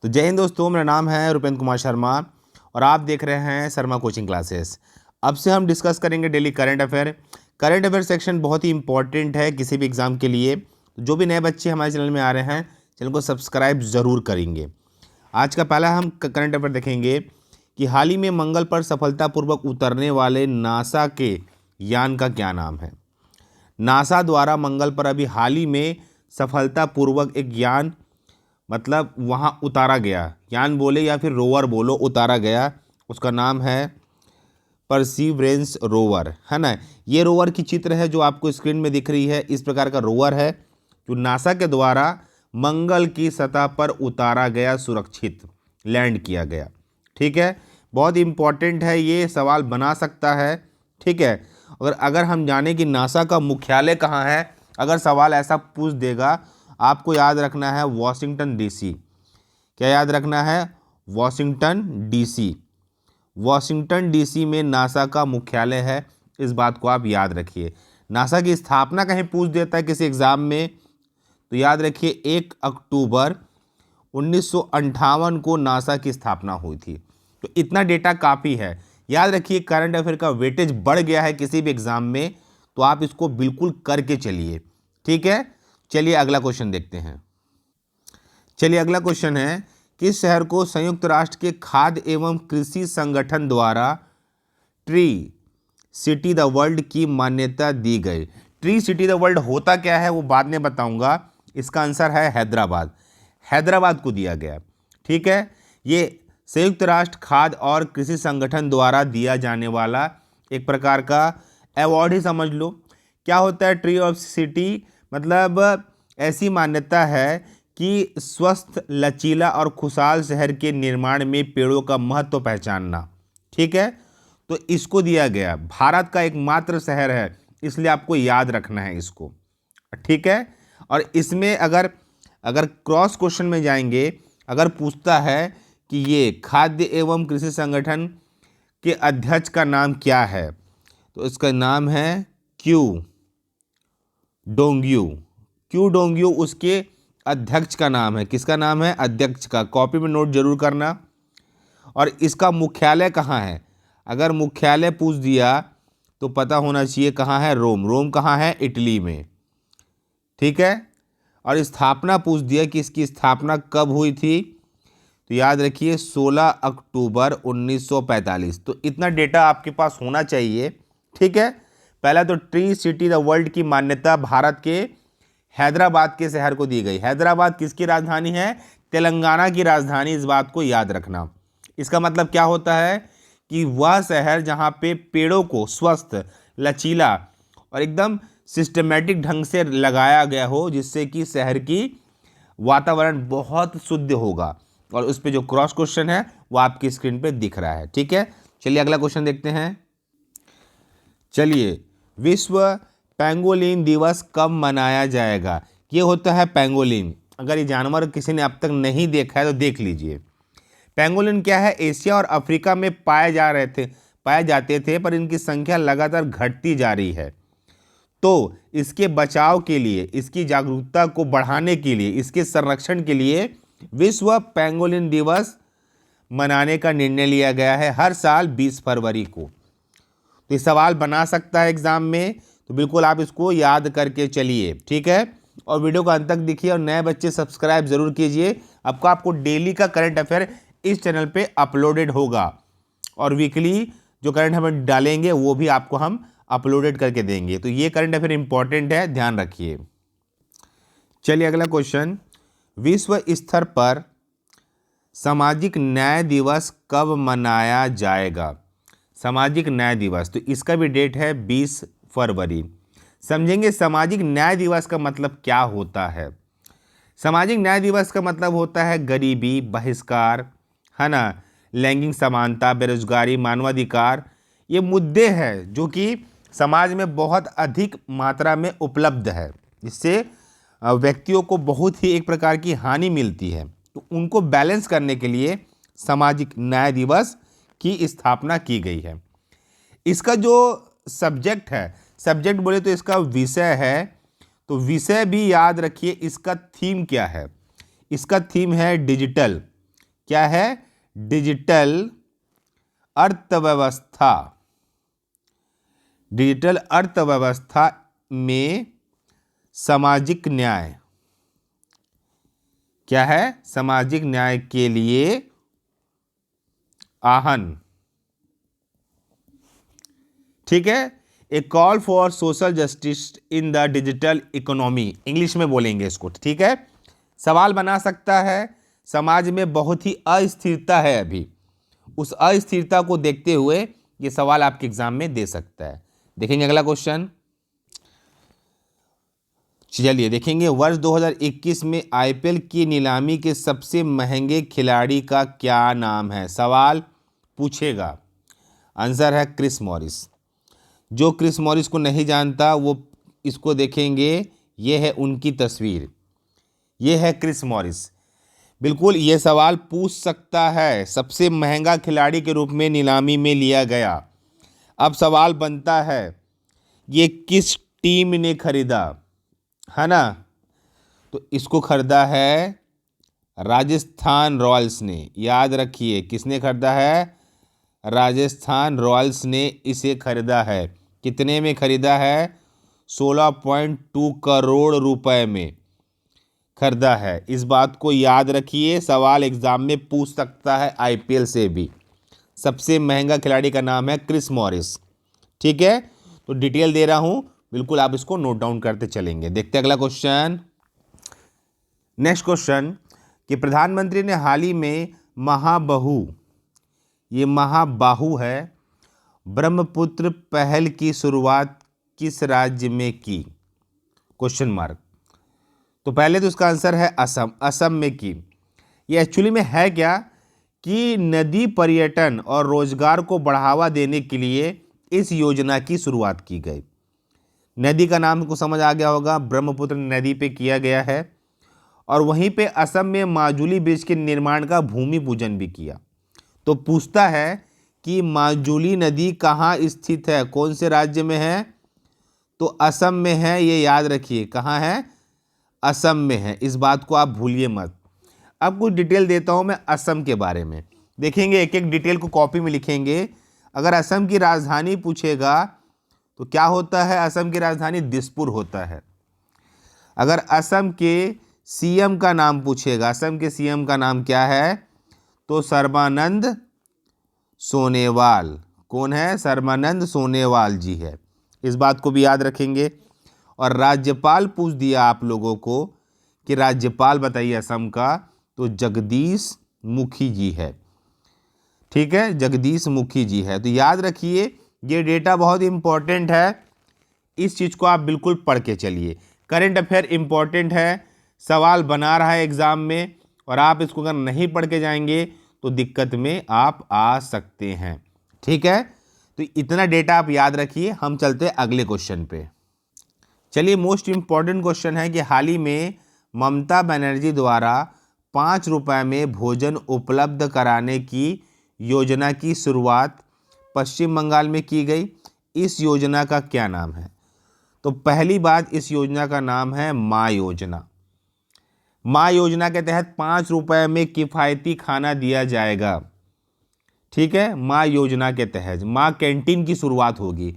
तो जय हिंद दोस्तों, मेरा नाम है रुपेंद्र कुमार शर्मा और आप देख रहे हैं शर्मा कोचिंग क्लासेस। अब से हम डिस्कस करेंगे daily current affair. Current affair section बहुत ही इंपॉर्टेंट है किसी भी एग्जाम के लिए। जो भी नए बच्चे हमारे चैनल में आ रहे हैं, चैनल को सब्सक्राइब ज़रूर करेंगे। आज का पहला हम करंट अफेयर देखेंगे कि हाल ही में मंगल पर सफलतापूर्वक उतरने वाले नासा के यान का क्या नाम है। नासा द्वारा मंगल पर अभी हाल ही में सफलतापूर्वक एक यान मतलब वहाँ उतारा गया, यान बोले या फिर रोवर बोलो, उतारा गया। उसका नाम है परसीवरेंस रोवर, है ना। ये रोवर की चित्र है जो आपको स्क्रीन में दिख रही है। इस प्रकार का रोवर है जो नासा के द्वारा मंगल की सतह पर उतारा गया, सुरक्षित लैंड किया गया। ठीक है, बहुत इंपॉर्टेंट है, ये सवाल बना सकता है। ठीक है, अगर हम जाने कि नासा का मुख्यालय कहाँ है, अगर सवाल ऐसा पूछ देगा, आपको याद रखना है वॉशिंगटन डीसी। क्या याद रखना है? Washington DC. वॉशिंगटन डीसी में नासा का मुख्यालय है, इस बात को आप याद रखिए। नासा की स्थापना कहीं पूछ देता है किसी एग्जाम में, तो याद रखिए 1 अक्टूबर 1958 को नासा की स्थापना हुई थी। तो इतना डेटा काफ़ी है। याद रखिए करंट अफेयर का वेटेज बढ़ गया है किसी भी एग्जाम में, तो आप इसको बिल्कुल करके चलिए। ठीक है, चलिए अगला क्वेश्चन देखते हैं। चलिए अगला क्वेश्चन है, किस शहर को संयुक्त राष्ट्र के खाद्य एवं कृषि संगठन द्वारा ट्री सिटी द वर्ल्ड की मान्यता दी गई। ट्री सिटी द वर्ल्ड होता क्या है वो बाद में बताऊंगा। इसका आंसर है हैदराबाद। हैदराबाद को दिया गया। ठीक है, ये संयुक्त राष्ट्र खाद्य और कृषि संगठन द्वारा दिया जाने वाला एक प्रकार का अवार्ड ही समझ लो। क्या होता है ट्री ऑफ सिटी? मतलब ऐसी मान्यता है कि स्वस्थ, लचीला और खुशहाल शहर के निर्माण में पेड़ों का महत्व पहचानना। ठीक है, तो इसको दिया गया। भारत का एकमात्र शहर है, इसलिए आपको याद रखना है इसको। ठीक है, और इसमें अगर क्रॉस क्वेश्चन में जाएंगे, अगर पूछता है कि ये खाद्य एवं कृषि संगठन के अध्यक्ष का नाम क्या है, तो इसका नाम है क्यू डोंग्यू। क्यू डोंग्यू उसके अध्यक्ष का नाम है। किसका नाम है? अध्यक्ष का। कॉपी में नोट जरूर करना। और इसका मुख्यालय कहाँ है? अगर मुख्यालय पूछ दिया तो पता होना चाहिए कहाँ है। रोम। रोम कहाँ है? इटली में। ठीक है, और स्थापना पूछ दिया कि इसकी स्थापना कब हुई थी, तो याद रखिए 16 अक्टूबर 1945। तो इतना डेटा आपके पास होना चाहिए। ठीक है, पहला तो ट्री सिटी द वर्ल्ड की मान्यता भारत के हैदराबाद के शहर को दी गई। हैदराबाद किसकी राजधानी है? तेलंगाना की राजधानी। इस बात को याद रखना। इसका मतलब क्या होता है कि वह शहर जहां पे पेड़ों को स्वस्थ, लचीला और एकदम सिस्टमेटिक ढंग से लगाया गया हो, जिससे कि शहर की वातावरण बहुत शुद्ध होगा। और उस पर जो क्रॉस क्वेश्चन है वो आपकी स्क्रीन पे दिख रहा है। ठीक है, चलिए अगला क्वेश्चन देखते हैं। चलिए, विश्व पेंगोलिन दिवस कब मनाया जाएगा? ये होता है पेंगोलिन। अगर ये जानवर किसी ने अब तक नहीं देखा है तो देख लीजिए। पेंगोलिन क्या है? एशिया और अफ्रीका में पाए जाते थे, पर इनकी संख्या लगातार घटती जा रही है। तो इसके बचाव के लिए, इसकी जागरूकता को बढ़ाने के लिए, इसके संरक्षण के लिए विश्व पेंगोलिन दिवस मनाने का निर्णय लिया गया है हर साल 20 फरवरी को। तो ये सवाल बना सकता है एग्जाम में, तो बिल्कुल आप इसको याद करके चलिए। ठीक है, और वीडियो को अंत तक देखिए और नए बच्चे सब्सक्राइब जरूर कीजिए। आपको डेली का करंट अफेयर इस चैनल पे अपलोडेड होगा, और वीकली जो करंट अफेयर डालेंगे वो भी आपको हम अपलोडेड करके देंगे। तो ये करंट अफेयर इंपॉर्टेंट है, ध्यान रखिए। चलिए अगला क्वेश्चन, विश्व स्तर पर सामाजिक न्याय दिवस कब मनाया जाएगा? सामाजिक न्याय दिवस, तो इसका भी डेट है 20 फरवरी। समझेंगे सामाजिक न्याय दिवस का मतलब क्या होता है। सामाजिक न्याय दिवस का मतलब होता है गरीबी, बहिष्कार, है ना, लैंगिक समानता, बेरोजगारी, मानवाधिकार। ये मुद्दे हैं जो कि समाज में बहुत अधिक मात्रा में उपलब्ध है, जिससे व्यक्तियों को बहुत ही एक प्रकार की हानि मिलती है। तो उनको बैलेंस करने के लिए सामाजिक न्याय दिवस की स्थापना की गई है। इसका जो सब्जेक्ट है, सब्जेक्ट बोले तो इसका विषय है, तो विषय भी याद रखिए। इसका थीम क्या है? इसका थीम है डिजिटल क्या है? डिजिटल अर्थव्यवस्था। डिजिटल अर्थव्यवस्था में सामाजिक न्याय, क्या है? सामाजिक न्याय के लिए आहन। ठीक है, a call for social justice in the digital economy, English में बोलेंगे इसको। ठीक है, सवाल बना सकता है, समाज में बहुत ही अस्थिरता है अभी, उस अस्थिरता को देखते हुए ये सवाल आपके एग्जाम में दे सकता है। देखेंगे अगला क्वेश्चन। चलिए देखेंगे, वर्ष 2021 में आईपीएल की नीलामी के सबसे महंगे खिलाड़ी का क्या नाम है? सवाल पूछेगा, आंसर है क्रिस मॉरिस। जो क्रिस मॉरिस को नहीं जानता वो इसको देखेंगे, ये है उनकी तस्वीर, ये है क्रिस मॉरिस। बिल्कुल ये सवाल पूछ सकता है, सबसे महंगा खिलाड़ी के रूप में नीलामी में लिया गया। अब सवाल बनता है, ये किस टीम ने खरीदा, है ना? तो इसको खरीदा है राजस्थान रॉयल्स ने। याद रखिए, किसने खरीदा है? राजस्थान रॉयल्स ने इसे खरीदा है। कितने में खरीदा है? 16.2 करोड़ रुपए में खरीदा है। इस बात को याद रखिए, सवाल एग्जाम में पूछ सकता है आईपीएल से भी। सबसे महंगा खिलाड़ी का नाम है क्रिस मॉरिस। ठीक है, तो डिटेल दे रहा हूं, बिल्कुल आप इसको नोट डाउन करते चलेंगे। देखते हैं अगला क्वेश्चन। नेक्स्ट क्वेश्चन कि प्रधानमंत्री ने हाल ही में महाबाहु, ये महाबाहु है, ब्रह्मपुत्र पहल की शुरुआत किस राज्य में की? Question mark. तो पहले तो इसका आंसर है असम, असम में की। ये एक्चुअली में है क्या कि नदी पर्यटन और रोजगार को बढ़ावा देने के लिए इस योजना की शुरुआत की गई। नदी का नाम को समझ आ गया होगा, ब्रह्मपुत्र नदी पे किया गया है। और वहीं पे असम में माजुली ब्रिज के निर्माण का भूमि पूजन भी किया। तो पूछता है कि माजुली नदी कहाँ स्थित है, कौन से राज्य में है? तो असम में है, ये याद रखिए, कहाँ है? असम में है, इस बात को आप भूलिए मत। अब कुछ डिटेल देता हूँ मैं असम के बारे में। देखेंगे, एक एक डिटेल को कॉपी में लिखेंगे। अगर असम की राजधानी पूछेगा तो क्या होता है? असम की राजधानी दिसपुर होता है। अगर असम के सीएम का नाम पूछेगा, असम के सीएम का नाम क्या है? तो सर्बानंद सोनोवाल। कौन है? सर्बानंद सोनोवाल जी है, इस बात को भी याद रखेंगे। और राज्यपाल पूछ दिया आप लोगों को कि राज्यपाल बताइए असम का, तो जगदीश मुखी जी है। ठीक है, जगदीश मुखी जी है। तो याद रखिए, ये डेटा बहुत इंपॉर्टेंट है, इस चीज़ को आप बिल्कुल पढ़ के चलिए। करंट अफेयर इंपॉर्टेंट है, सवाल बना रहा है एग्जाम में, और आप इसको अगर नहीं पढ़ के जाएंगे तो दिक्कत में आप आ सकते हैं। ठीक है, तो इतना डेटा आप याद रखिए। हम चलते हैं अगले क्वेश्चन पे। चलिए, मोस्ट इंपॉर्टेंट क्वेश्चन है कि हाल ही में ममता बनर्जी द्वारा 5 रुपये में भोजन उपलब्ध कराने की योजना की शुरुआत पश्चिम बंगाल में की गई। इस योजना का क्या नाम है? तो पहली बात, इस योजना का नाम है माँ योजना। माँ योजना के तहत 5 रुपये में किफ़ायती खाना दिया जाएगा। ठीक है, माँ योजना के तहत माँ कैंटीन की शुरुआत होगी।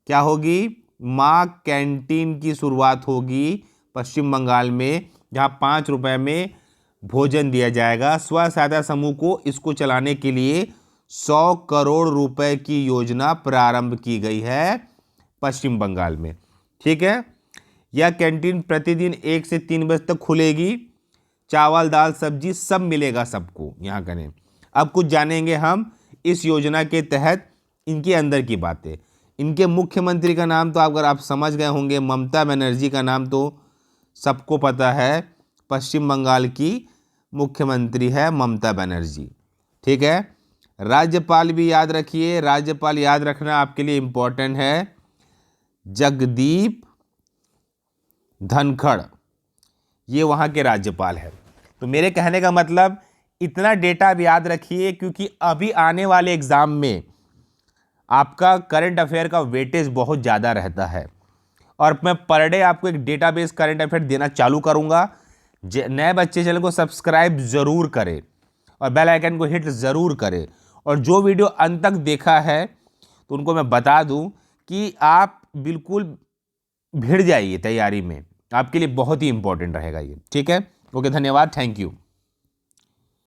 क्या होगी? माँ कैंटीन की शुरुआत होगी पश्चिम बंगाल में, जहाँ 5 रुपये में भोजन दिया जाएगा। स्व सहायता समूह को इसको चलाने के लिए 100 करोड़ रुपए की योजना प्रारंभ की गई है पश्चिम बंगाल में। ठीक है, यह कैंटीन प्रतिदिन 1 से 3 बजे तक खुलेगी। चावल, दाल, सब्जी सब मिलेगा सबको यहाँ करें। अब कुछ जानेंगे हम इस योजना के तहत इनके अंदर की बातें। इनके मुख्यमंत्री का नाम तो अगर आप समझ गए होंगे, ममता बनर्जी का नाम तो सबको पता है। पश्चिम बंगाल की मुख्यमंत्री है ममता बनर्जी। ठीक है, राज्यपाल भी याद रखिए, राज्यपाल याद रखना आपके लिए इंपॉर्टेंट है, जगदीप धनखड़, ये वहाँ के राज्यपाल है। तो मेरे कहने का मतलब, इतना डेटा आप याद रखिए, क्योंकि अभी आने वाले एग्जाम में आपका करंट अफेयर का वेटेज बहुत ज़्यादा रहता है। और मैं पर डे आपको एक डेटाबेस करंट अफेयर देना चालू करूँगा। नए बच्चे चैनल को सब्सक्राइब ज़रूर करें और बेल आइकन को हिट ज़रूर करें। और जो वीडियो अंत तक देखा है तो उनको मैं बता दूं कि आप बिल्कुल भिड़ जाइए तैयारी में, आपके लिए बहुत ही इंपॉर्टेंट रहेगा ये। ठीक है, ओके, धन्यवाद, थैंक यू।